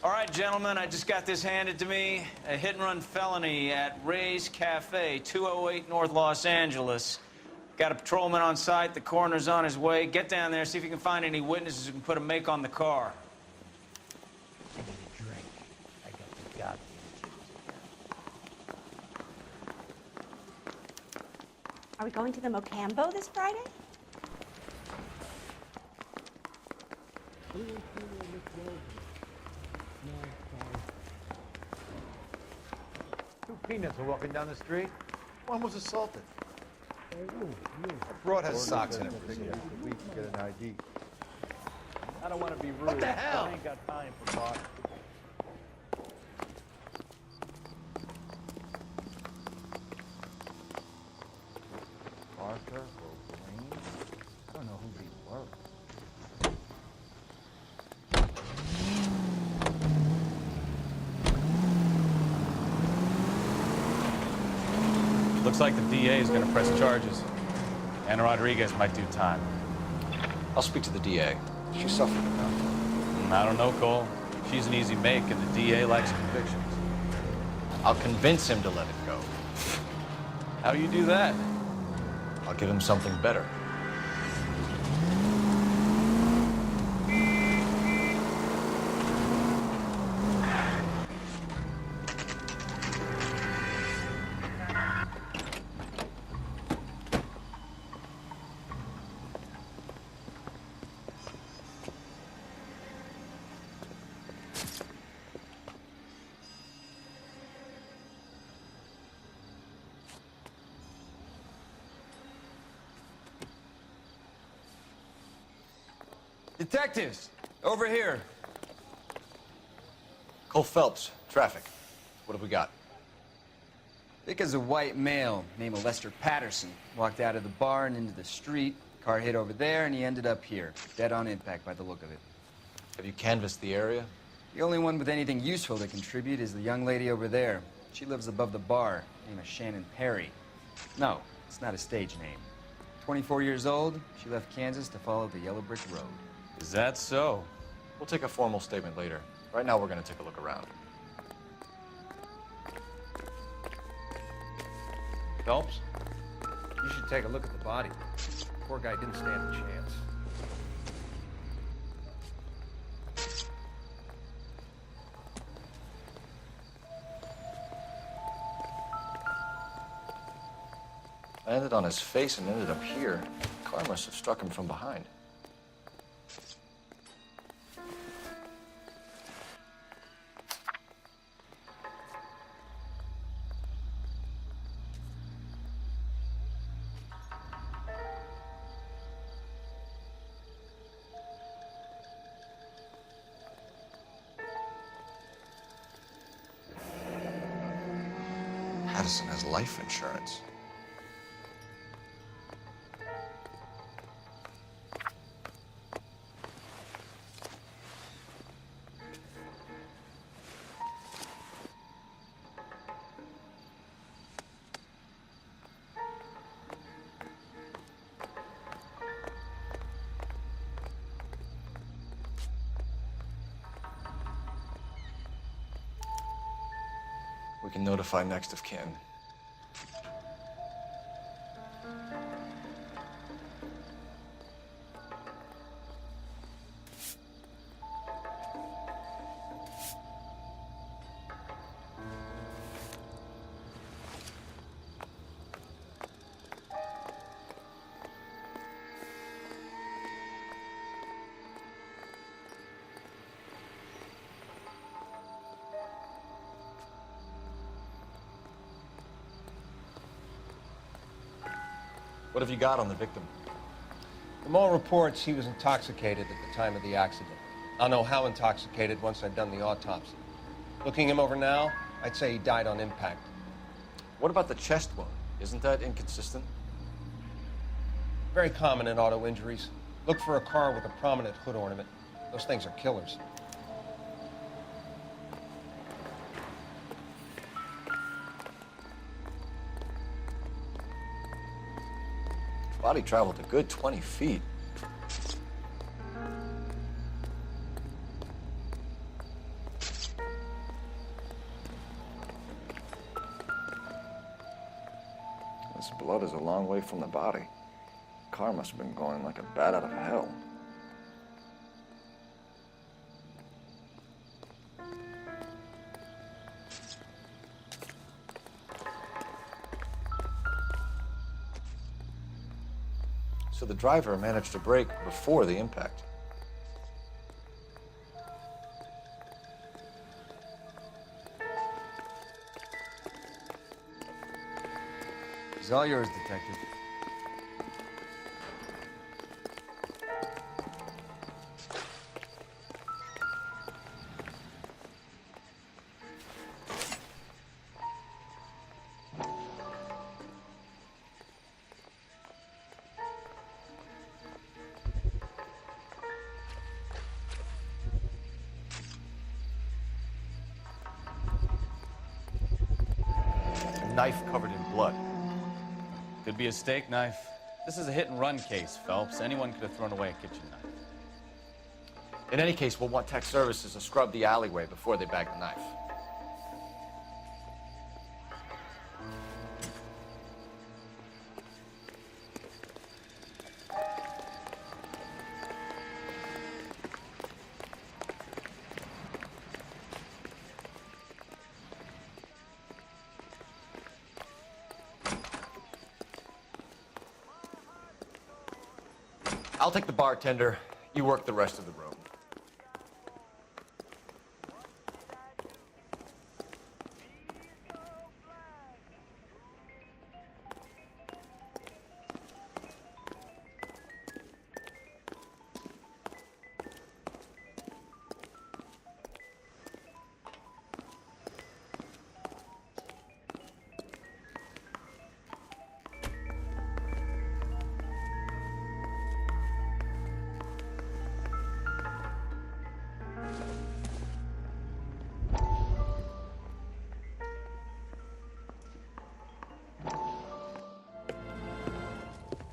All right, gentlemen, I just got this handed to me. A hit-and-run felony at Ray's Cafe, 208 North Los Angeles. Got a patrolman on site. The coroner's on his way. Get down there, see if you can find any witnesses who can put a make on the car. I need a drink. I got the goddamn Are we going to the Mocambo this Friday? Two peanuts are walking down the street. One was assaulted. That broad has socks in it. We can get an ID. I don't want to be rude. What the hell? I ain't got time for talk. Parker or Green? I don't know who they were. Looks like the DA is going to press charges. Ana Rodriguez might do time. I'll speak to the DA. She's suffering enough. I don't know, Cole. She's an easy make, and the DA likes convictions. I'll convince him to let it go. How you do that? I'll give him something better. Detectives, over here. Cole Phelps, traffic. What have we got? Vic is a white male named Lester Patterson. Walked out of the bar and into the street. Car hit over there, and he ended up here. Dead on impact by the look of it. Have you canvassed the area? The only one with anything useful to contribute is the young lady over there. She lives above the bar. Name is Shannon Perry. No, it's not a stage name. 24 years old, she left Kansas to follow the yellow brick road. Is that so? We'll take a formal statement later. Right now, we're going to take a look around. Phelps? You should take a look at the body. Poor guy didn't stand a chance. I landed on his face and ended up here. The car must have struck him from behind. Patterson has life insurance. We can notify next of kin. What have you got on the victim? From all reports, he was intoxicated at the time of the accident. I'll know how intoxicated once I've done the autopsy. Looking him over now, I'd say he died on impact. What about the chest wound? Isn't that inconsistent? Very common in auto injuries. Look for a car with a prominent hood ornament. Those things are killers. Body traveled a good 20 feet. This blood is a long way from the body. Car must have been going like a bat out of hell. So the driver managed to brake before the impact. It's all yours, Detective. A knife covered in blood. Could be a steak knife. This is a hit-and-run case, Phelps. Anyone could have thrown away a kitchen knife. In any case, we'll want tech services to scrub the alleyway before they bag the knife. I'll take the bartender. You work the rest of the room.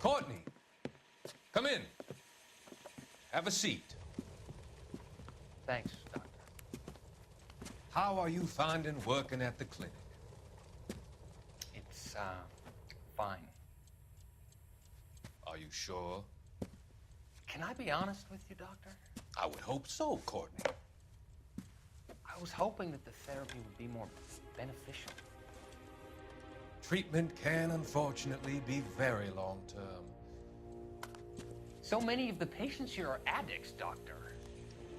Courtney, come in. Have a seat. Thanks, Doctor. How are you finding working at the clinic? It's, fine. Are you sure? Can I be honest with you, Doctor? I would hope so, Courtney. I was hoping that the therapy would be more beneficial. Treatment can, unfortunately, be very long-term. So many of the patients here are addicts, Doctor.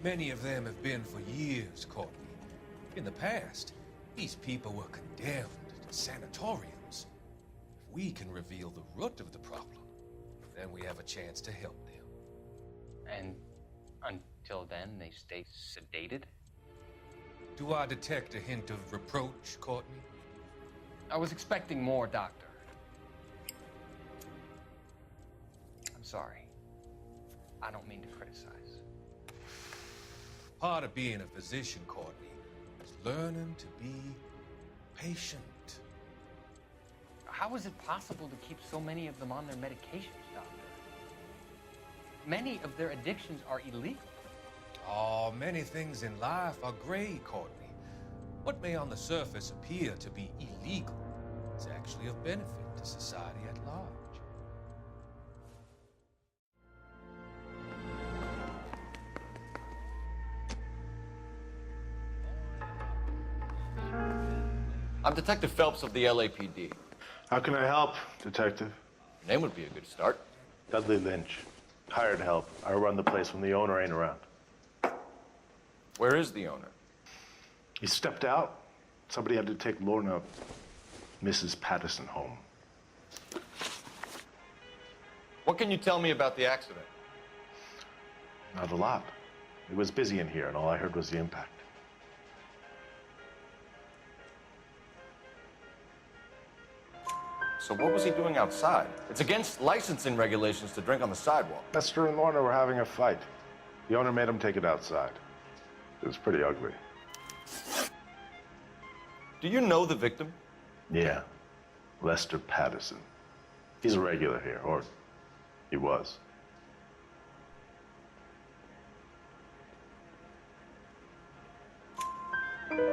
Many of them have been for years, Courtney. In the past, these people were condemned to sanatoriums. If we can reveal the root of the problem, then we have a chance to help them. And until then, they stay sedated? Do I detect a hint of reproach, Courtney? I was expecting more, Doctor. I'm sorry. I don't mean to criticize. Part of being a physician, Courtney, is learning to be patient. How is it possible to keep so many of them on their medications, Doctor? Many of their addictions are illegal. Oh, many things in life are gray, Courtney. What may on the surface appear to be illegal is actually of benefit to society at large. I'm Detective Phelps of the LAPD. How can I help, Detective? Name would be a good start. Dudley Lynch. Hired help. I run the place when the owner ain't around. Where is the owner? He stepped out. Somebody had to take Lorna, Mrs. Patterson, home. What can you tell me about the accident? Not a lot. It was busy in here, and all I heard was the impact. So what was he doing outside? It's against licensing regulations to drink on the sidewalk. Lester and Lorna were having a fight. The owner made him take it outside. It was pretty ugly. Do you know the victim? Yeah. Lester Patterson. He's a regular here, or he was.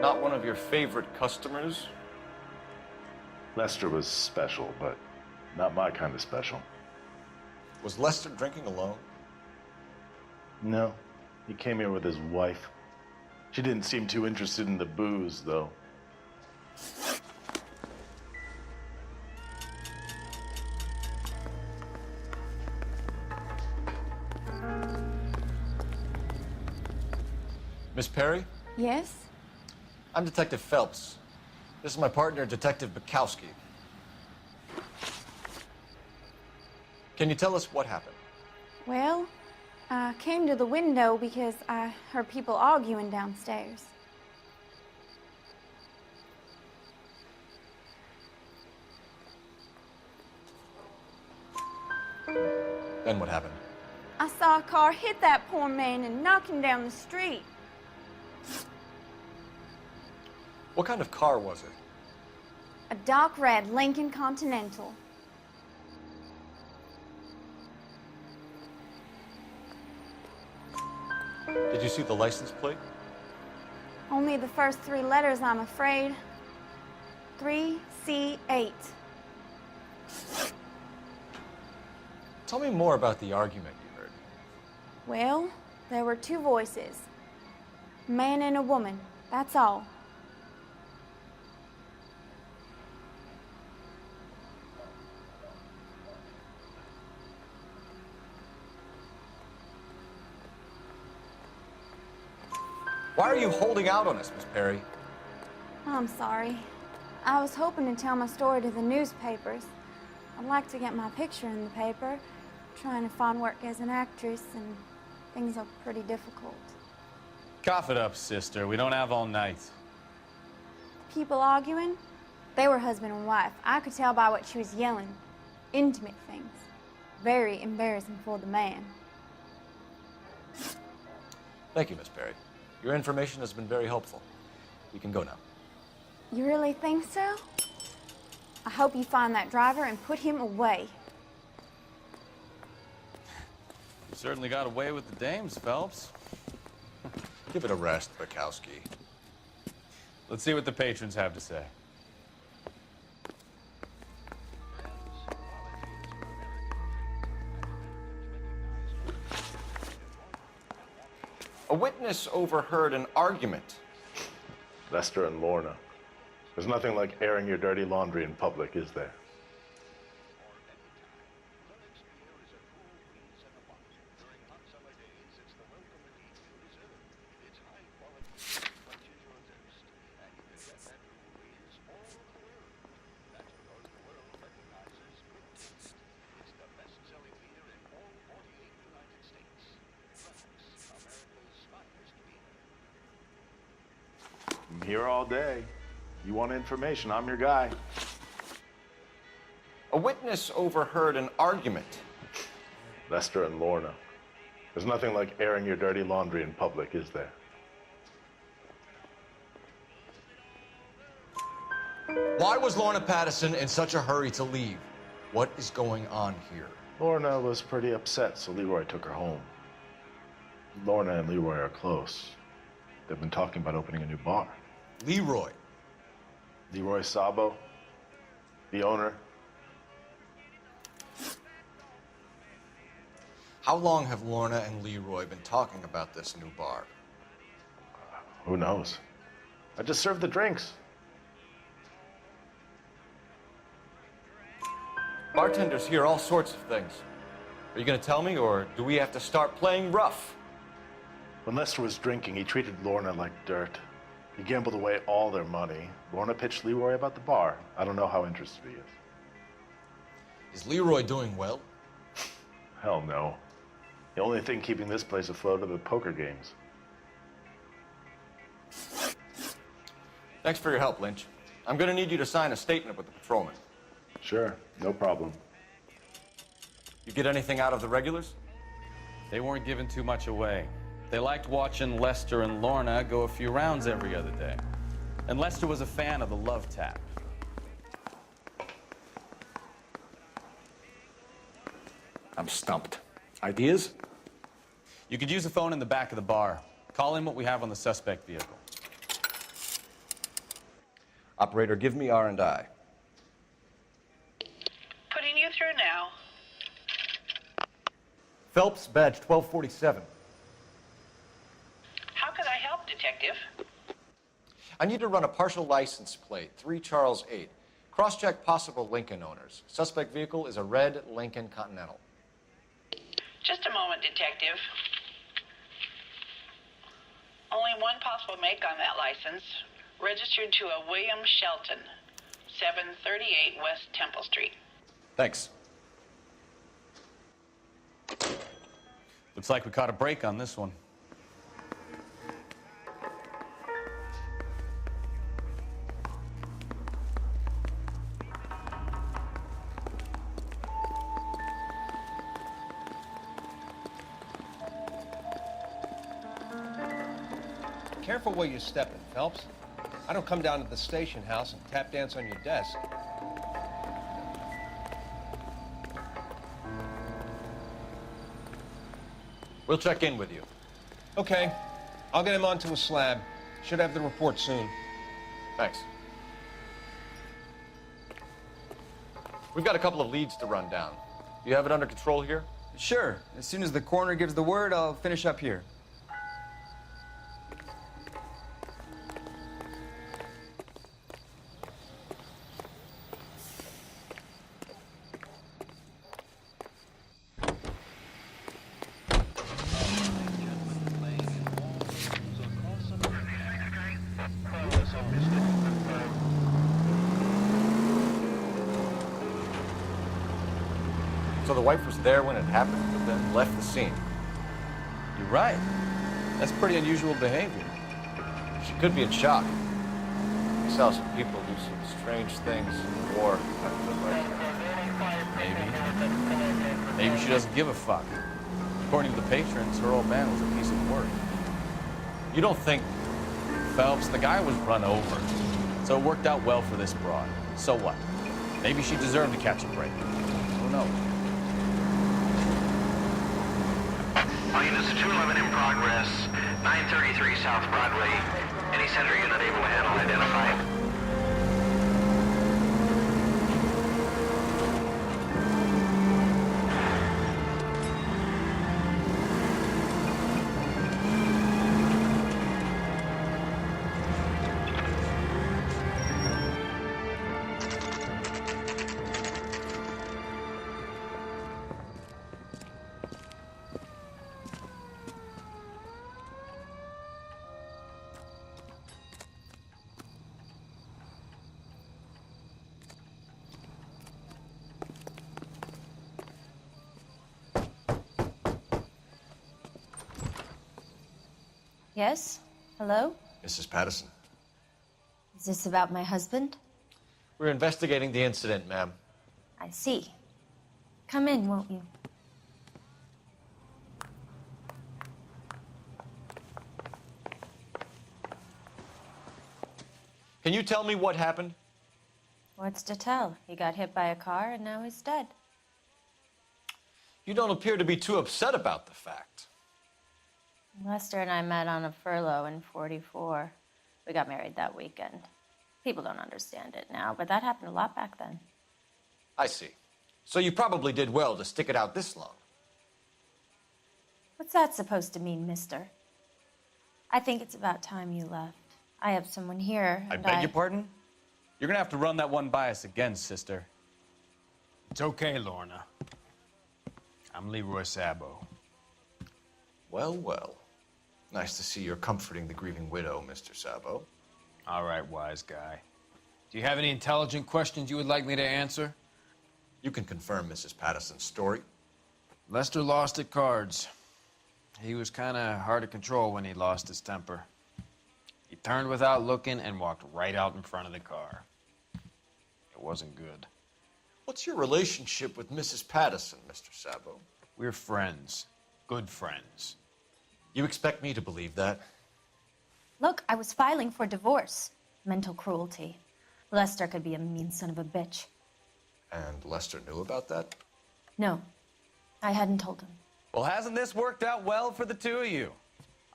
Not one of your favorite customers? Lester was special, but Not my kind of special. Was Lester drinking alone? No. He came here with his wife. She didn't seem too interested in the booze, though. Miss Perry? Yes? I'm Detective Phelps. This is my partner, Detective Bekowsky. Can you tell us what happened? Well, I came to the window because I heard people arguing downstairs. Then what happened? I saw a car hit that poor man and knock him down the street. What kind of car was it? A dark red Lincoln Continental. Did you see the license plate? Only the first 3 letters, I'm afraid. 3C8. Tell me more about the argument you heard. Well, there were 2 voices. A man and a woman, that's all. Why are you holding out on us, Miss Perry? I'm sorry. I was hoping to tell my story to the newspapers. I'd like to get my picture in the paper. Trying to find work as an actress, and things are pretty difficult. Cough it up, sister. We don't have all night. People arguing? They were husband and wife. I could tell by what she was yelling. Intimate things. Very embarrassing for the man. Thank you, Miss Perry. Your information has been very helpful. You can go now. You really think so? I hope you find that driver and put him away. You certainly got away with the dames, Phelps. Give it a rest, Bekowsky. Let's see what the patrons have to say. A witness overheard an argument. Lester and Lorna. There's nothing like airing your dirty laundry in public, is there? I'm here all day. You want information, I'm your guy. A witness overheard an argument. Lester and Lorna. There's nothing like airing your dirty laundry in public, is there? Why was Lorna Patterson in such a hurry to leave? What is going on here? Lorna was pretty upset, so Leroy took her home. Lorna and Leroy are close. They've been talking about opening a new bar. Leroy? Leroy Sabo, the owner. How long have Lorna and Leroy been talking about this new bar? Who knows? I just served the drinks. Bartenders hear all sorts of things. Are you going to tell me, or do we have to start playing rough? When Lester was drinking, he treated Lorna like dirt. He gambled away all their money. Lorna pitched Leroy about the bar. I don't know how interested he is. Is Leroy doing well? Hell no. The only thing keeping this place afloat are the poker games. Thanks for your help, Lynch. I'm going to need you to sign a statement with the patrolman. Sure, no problem. You get anything out of the regulars? They weren't giving too much away. They liked watching Lester and Lorna go a few rounds every other day. And Lester was a fan of the love tap. I'm stumped. Ideas? You could use the phone in the back of the bar. Call in what we have on the suspect vehicle. Operator, give me R&I. Putting you Phelps, badge 1247. How could I help, Detective? I need to run a partial license plate, 3 Charles 8. Cross-check possible Lincoln owners. Suspect vehicle is a red Lincoln Continental. Just a moment, Detective. Only one possible make on that license. Registered to a William Shelton, 738 West Temple Street. Thanks. Looks like we caught a break on this one. Careful where you're stepping, Phelps. I don't come down to the station house and tap dance on your desk. We'll check in with you. Okay. I'll get him onto a slab. Should have the report soon. Thanks. We've got a couple of leads to run down. Do you have it under control here? Sure. As soon as the coroner gives the word, I'll finish up here. So the wife was there when it happened, but then left the scene. You're right. That's pretty unusual behavior. She could be in shock. We saw some people do some strange things in the war. Maybe she doesn't give a fuck. According to the patrons, her old man was a piece of work. You don't think... Phelps, the guy was run over. So it worked out well for this broad. So what? Maybe she deserved to catch a break. Who knows? Units 211 in progress, 933 South Broadway. Any center unit able to handle identify? Yes? Hello? Mrs. Patterson. Is this about my husband? We're investigating the incident, ma'am. I see. Come in, won't you? Can you tell me what happened? What's to tell? He got hit by a car and now he's dead. You don't appear to be too upset about the fact. Lester and I met on a furlough in '44. We got married that weekend. People don't understand it now, but that happened a lot back then. I see. So you probably did well to stick it out this long. What's that supposed to mean, mister? I think it's about time you left. I have someone here, I and beg your pardon? You're gonna have to run that one by us again, sister. It's okay, Lorna. I'm Leroy Sabo. Well, well. Nice to see you're comforting the grieving widow, Mr. Sabo. All right, wise guy. Do you have any intelligent questions you would like me to answer? You can confirm Mrs. Patterson's story. Lester lost at cards. He was kind of hard to control when he lost his temper. He turned without looking and walked right out in front of the car. It wasn't good. What's your relationship with Mrs. Patterson, Mr. Sabo? We're friends. Good friends. You expect me to believe that? Look, I was filing for divorce. Mental cruelty. Lester could be a mean son of a bitch. And Lester knew about that? No, I hadn't told him. Well, hasn't this worked out well for the two of you?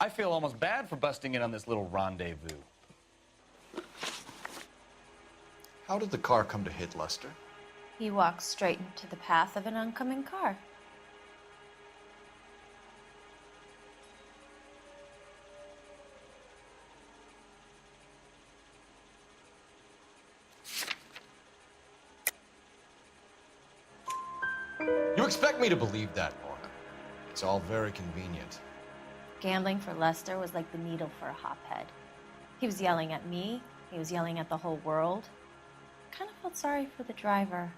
I feel almost bad for busting in on this little rendezvous. How did the car come to hit Lester? He walked straight into the path of an oncoming car. expect me to believe that, Lorna? It's all very convenient. Gambling for Lester was like the needle for a hophead. He was yelling at me. He was yelling at the whole world. I kind of felt sorry for the driver.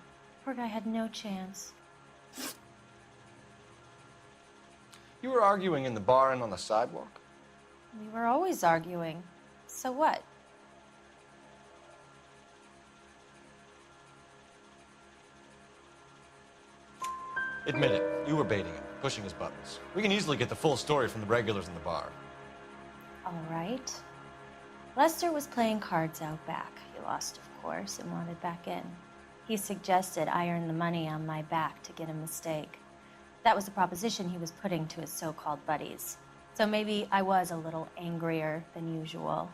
Poor guy had no chance. You were arguing in the bar and on the sidewalk? We were always arguing. So what? Admit it, you were baiting him, pushing his buttons. We can easily get the full story from the regulars in the bar. All right. Lester was playing cards out back. He lost, of course, and wanted back in. He suggested I earn the money on my back to get a mistake. That was the proposition he was putting to his so-called buddies. So maybe I was a little angrier than usual.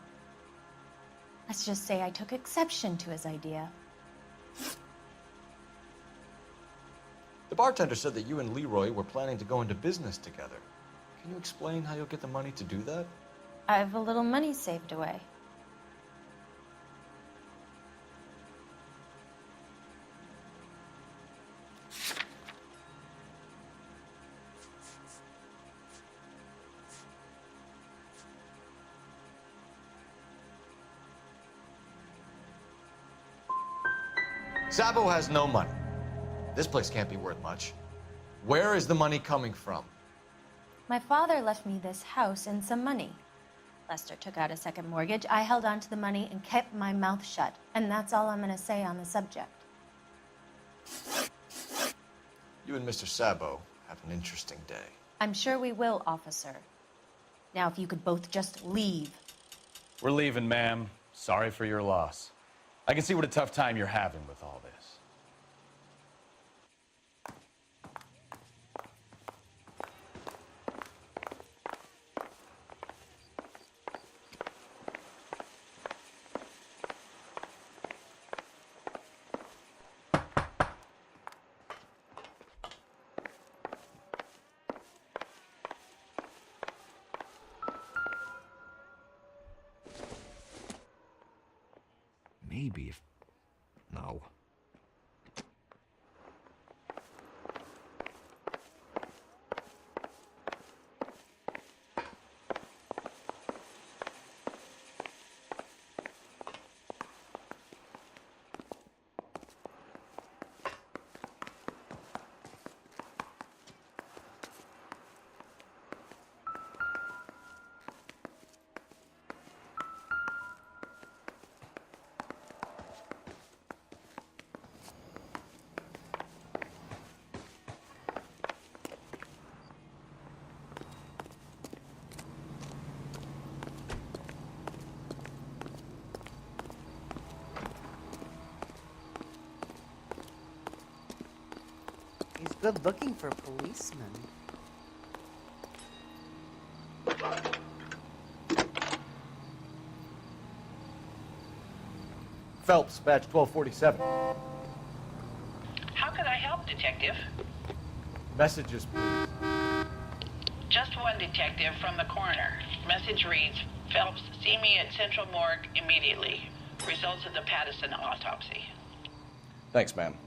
Let's just say I took exception to his idea. The bartender said that you and Leroy were planning to go into business together. Can you explain how you'll get the money to do that? I have a little money saved away. Sabo has no money. This place can't be worth much. Where is the money coming from? My father left me this house and some money. Lester took out a second mortgage. I held on to the money and kept my mouth shut. And that's all I'm going to say on the subject. You and Mr. Sabo have an interesting day. I'm sure we will, officer. Now, if you could both just leave. We're leaving, ma'am. Sorry for your loss. I can see what a tough time you're having with all this. Maybe if... No. He's good looking for a policeman. Phelps, badge 1247. How can I help, Detective? Messages, please. Just one detective from the coroner. Message reads, Phelps, see me at Central Morgue immediately. Results of the Pattison autopsy. Thanks, ma'am.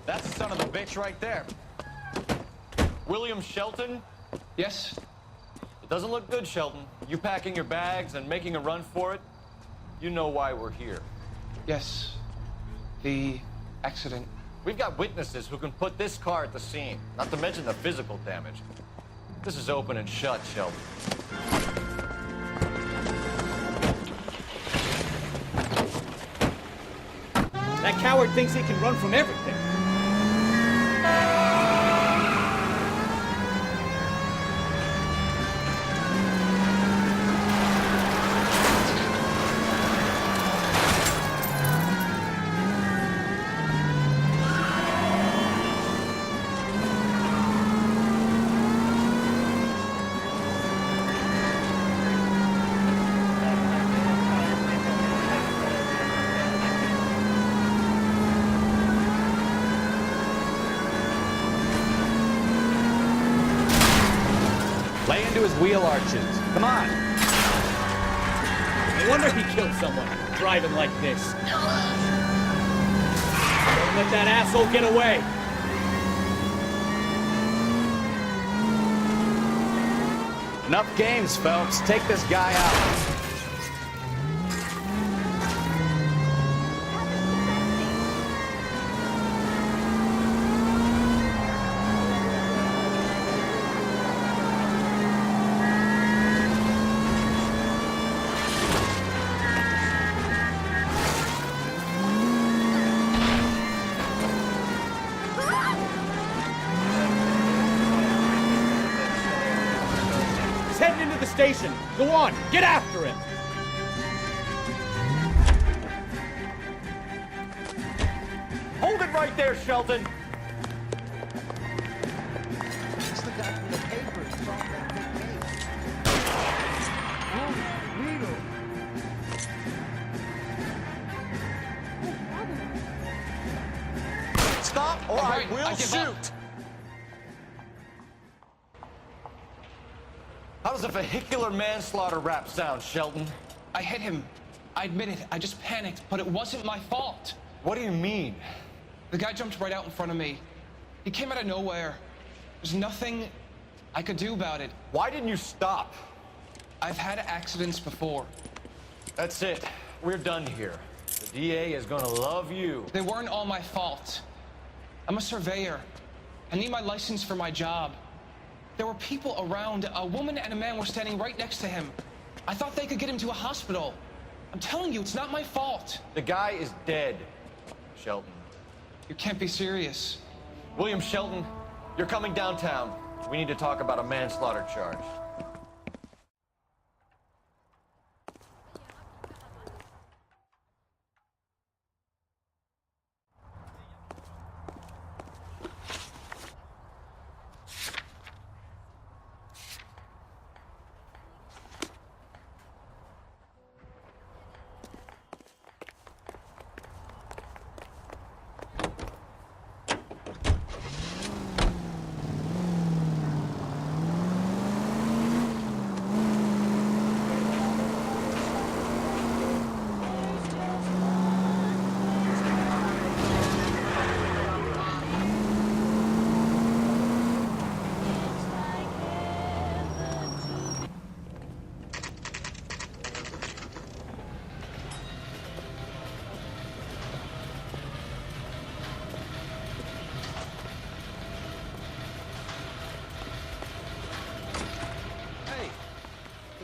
That's the son of a bitch right there. William Shelton? Yes? It doesn't look good, Shelton. You packing your bags and making a run for it? You know why we're here. Yes. The accident. We've got witnesses who can put this car at the scene, not to mention the physical damage. This is open and shut, Shelton. That coward thinks he can run from everything. Lay into his wheel arches. Come on. No wonder he killed someone, driving like this. Don't let that asshole get away. Enough games, Phelps. Take this guy out. Station. Go on, get after him. Hold it right there, Shelton. It's the guy from the paper. It's all that big case. Stop or I will shoot. How does a vehicular manslaughter rap sound, Shelton? I hit him. I admit it. I just panicked, but it wasn't my fault. What do you mean? The guy jumped right out in front of me. He came out of nowhere. There's nothing I could do about it. Why didn't you stop? I've had accidents before. That's it. We're done here. The DA is gonna love you. They weren't all my fault. I'm a surveyor. I need my license for my job. There were people around. A woman and a man were standing right next to him. I thought they could get him to a hospital. I'm telling you, it's not my fault. The guy is dead, Shelton. You can't be serious. William Shelton, you're coming downtown. We need to talk about a manslaughter charge.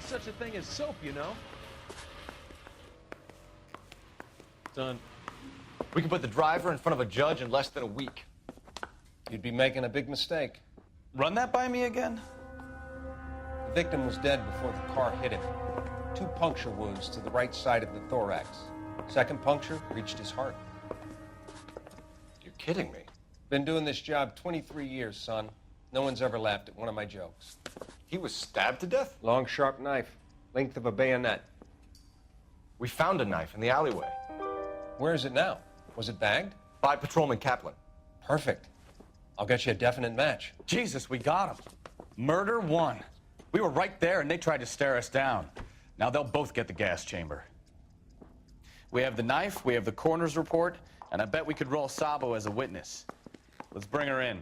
Such a thing as soap, you know. Son, we can put the driver in front of a judge in less than a week. You'd be making a big mistake. Run that by me again? The victim was dead before the car hit him. 2 puncture wounds to the right side of the thorax. Second puncture reached his heart. You're kidding me. Been doing this job 23 years, son. No one's ever laughed at one of my jokes. He was stabbed to death? Long, sharp knife, length of a bayonet. We found a knife in the alleyway. Where is it now? Was it bagged? By Patrolman Kaplan. Perfect. I'll get you a definite match. Jesus, we got him. Murder 1. We were right there and they tried to stare us down. Now they'll both get the gas chamber. We have the knife, we have the coroner's report, and I bet we could roll Sabo as a witness. Let's bring her in.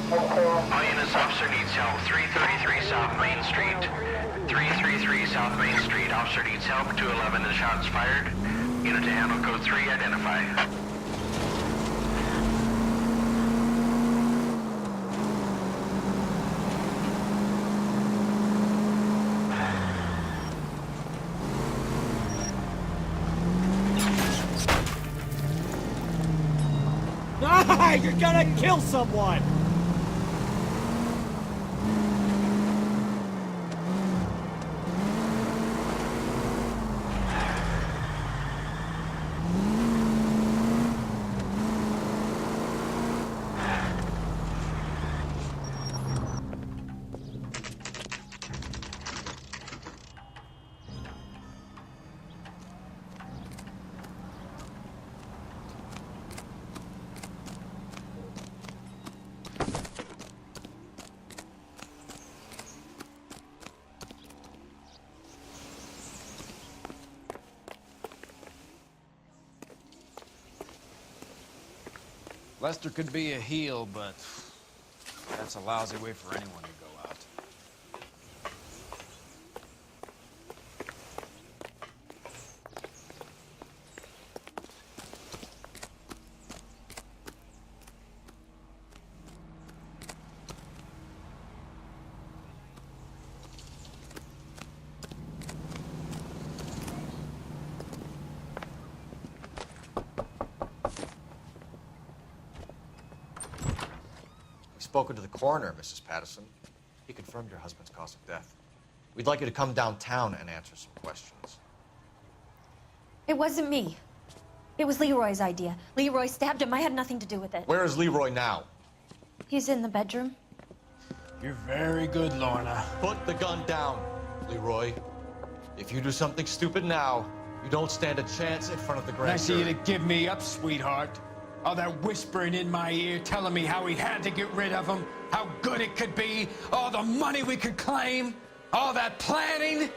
All units, officer needs help. 333 South Main Street. 333 South Main Street. Officer needs help. 211 and shots fired. Unit to handle code 3, identify. Ah, you're gonna kill someone! Lester could be a heel, but that's a lousy way for anyone to go out. Spoken to the coroner, Mrs. Patterson. He confirmed your husband's cause of death. We'd like you to come downtown and answer some questions. It wasn't me. It was Leroy's idea. Leroy stabbed him. I had nothing to do with it. Where is Leroy now? He's in the bedroom. You're very good, Lorna. Put the gun down, Leroy. If you do something stupid now, you don't stand a chance in front of the grand Nice of you jury. to give me up, sweetheart. All that whispering in my ear, telling me how we had to get rid of him, how good it could be, all the money we could claim, all that planning,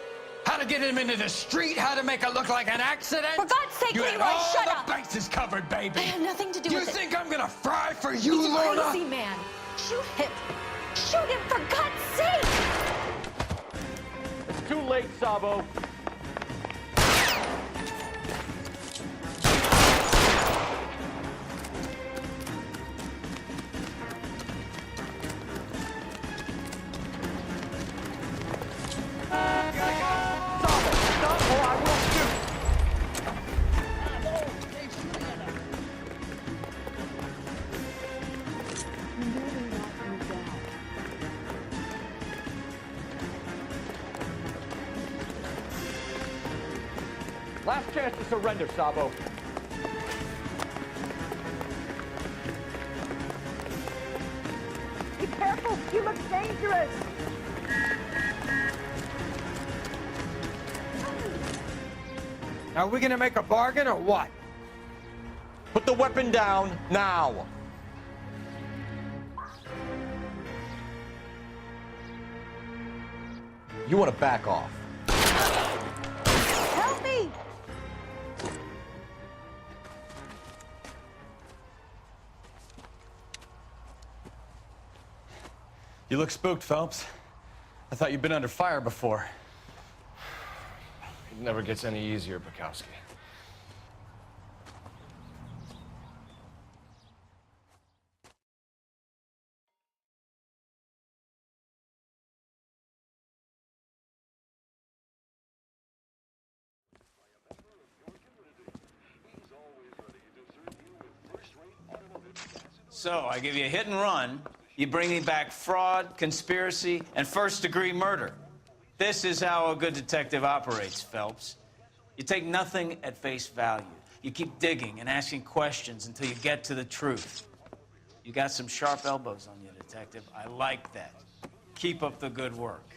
how to get him into the street, how to make it look like an accident. For God's sake, you had Leroy, all shut the up. bases covered, baby. I had nothing to do with it. You think I'm gonna fry for you, He's a Lorna? crazy man. Shoot him. Shoot him, for God's sake. It's too late, Sabo. Last chance to surrender, Sabo. Be careful, he looks dangerous. Are we gonna make a bargain or what? Put the weapon down now. You want to back off. Help me! You look spooked, Phelps. I thought you'd been under fire before. It never gets any easier, Bekowsky. So, I give you a hit and run. You bring me back fraud, conspiracy, and first-degree murder. This is how a good detective operates, Phelps. You take nothing at face value. You keep digging and asking questions until you get to the truth. You got some sharp elbows on you, detective. I like that. Keep up the good work.